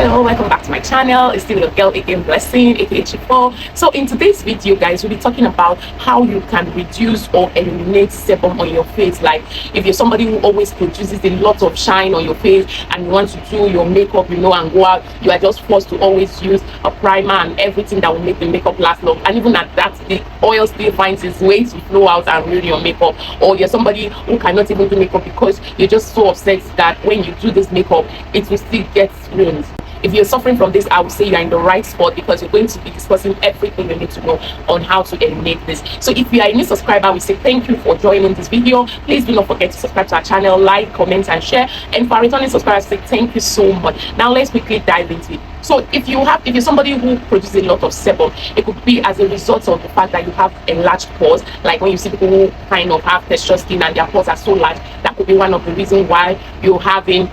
Hello, welcome back to my channel. It's still your girl again, Blessing, aka Chipo. So in today's video, guys, we'll be talking about how you can reduce or eliminate sebum on your face. Like if you're somebody who always produces a lot of shine on your face and you want to do your makeup, and go out, you are just forced to always use a primer and everything that will make the makeup last long. And even at that, the oil still finds its way to flow out and ruin your makeup. Or you're somebody who cannot even do makeup because you're just so upset that when you do this makeup, it will still get ruined. If you're suffering from this, I would say you're in the right spot because we're going to be discussing everything you need to know on how to eliminate this. So if you are a new subscriber, we say thank you for joining this video. Please do not forget to subscribe to our channel, like, comment, and share. And for our returning subscribers, say thank you so much. Now let's quickly dive into it. So if you're somebody who produces a lot of sebum, it could be as a result of the fact that you have enlarged pores. Like when you see people who kind of have textured skin and their pores are so large, that could be one of the reasons why you're having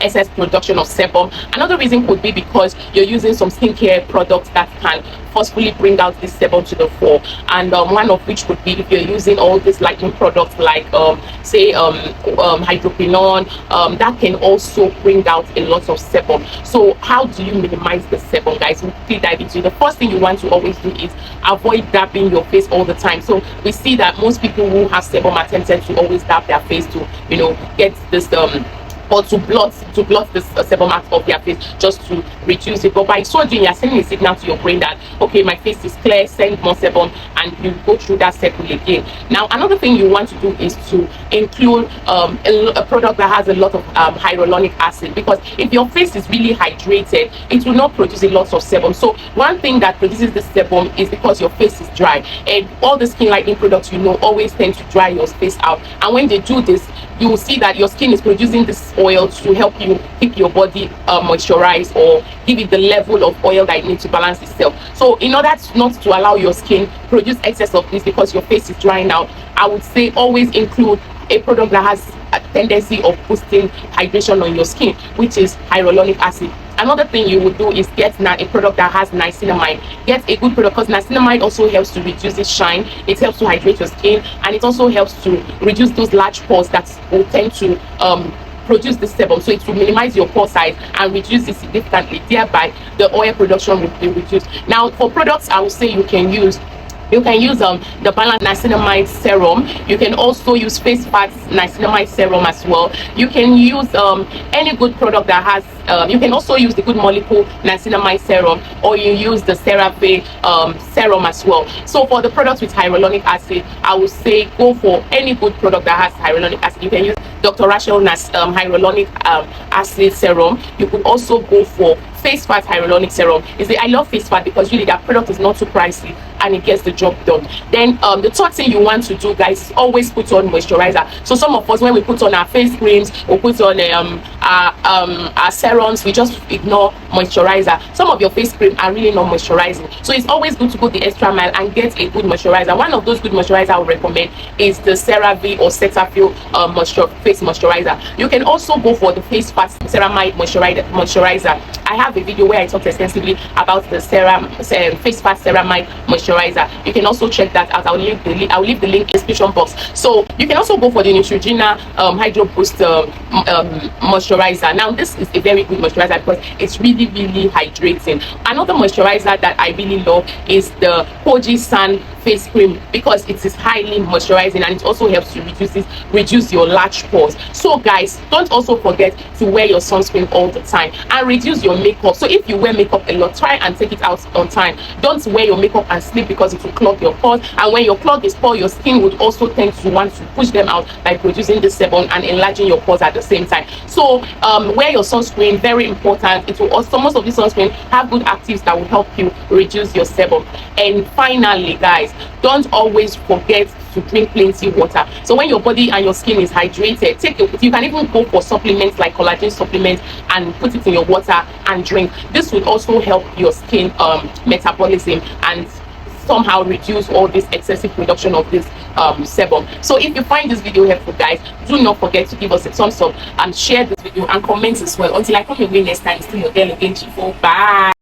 excess production of sebum. Another reason could be because you're using some skincare products that can forcefully bring out this sebum to the fore, and one of which could be if you're using all these lightening products like say hydroquinone, that can also bring out a lot of sebum. So how do you minimize the sebum, guys? We'll quickly dive into it. The first thing you want to always do is avoid dabbing your face all the time. So we see that most people who have sebum are tempted to always dab their face to get this or to blot this sebum out of their face just to reduce it. But by so doing, you're sending a signal to your brain that okay, my face is clear, send more sebum, and you go through that cycle again. Now another thing you want to do is to include a product that has a lot of hyaluronic acid, because if your face is really hydrated, it will not produce a lot of sebum. So one thing that produces the sebum is because your face is dry, and all the skin lightening products always tend to dry your face out. And when they do this, you will see that your skin is producing this oil to help you keep your body moisturized or give it the level of oil that it needs to balance itself. So in order not to allow your skin produce excess of this because your face is drying out, I would say always include a product that has a tendency of boosting hydration on your skin, which is hyaluronic acid. Another thing you would do is get a product that has niacinamide. Get a good product because niacinamide also helps to reduce its shine, it helps to hydrate your skin, and it also helps to reduce those large pores that will tend to produce the sebum. So it will minimize your pore size and reduce it significantly, thereby the oil production will be reduced. Now for products, I would say you can use the balanced niacinamide serum. You can also use face fat niacinamide serum as well. You can use any good product that has you can also use the good molecule niacinamide serum, or you use the CeraVe serum as well. So for the products with hyaluronic acid, I would say go for any good product that has hyaluronic acid. You can use Dr. Rachel hyaluronic acid serum. You could also go for face fat hyaluronic serum. I love face fat because really that product is not too pricey and it gets the job done. Then the third thing you want to do, guys, is always put on moisturizer. So some of us, when we put on our face creams or put on our serums, we just ignore moisturizer. Some of your face cream are really not moisturizing, so it's always good to go the extra mile and get a good moisturizer. One of those good moisturizers I would recommend is the CeraVe or Cetaphil face moisturizer. You can also go for the face fat ceramide moisturizer. I have a video where I talked extensively about the face fat ceramide moisturizer. You can also check that out. I'll leave the link in the description box. So you can also go for the Neutrogena Hydro Boost moisturizer. Now this is a very good moisturizer because it's really hydrating. Another moisturizer that I really love is the Koji San face cream because it is highly moisturizing and it also helps to reduce your large pores. So guys, don't also forget to wear your sunscreen all the time and reduce your makeup. So if you wear makeup a lot, try and take it out on time. Don't wear your makeup and sleep because it will clog your pores, and when your clog is poor, your skin would also tend to want to push them out by producing the sebum and enlarging your pores at the same time. So wear your sunscreen, very important. It will also, most of the sunscreen have good actives that will help you reduce your sebum. And finally, guys, don't always forget to drink plenty water. So when your body and your skin is hydrated, you can even go for supplements like collagen supplements and put it in your water and drink. This will also help your skin metabolism and somehow reduce all this excessive production of this sebum. So if you find this video helpful, guys, do not forget to give us a thumbs up and share this video and comment as well. Until I come your way next time, still your girl again, Chipo. Bye.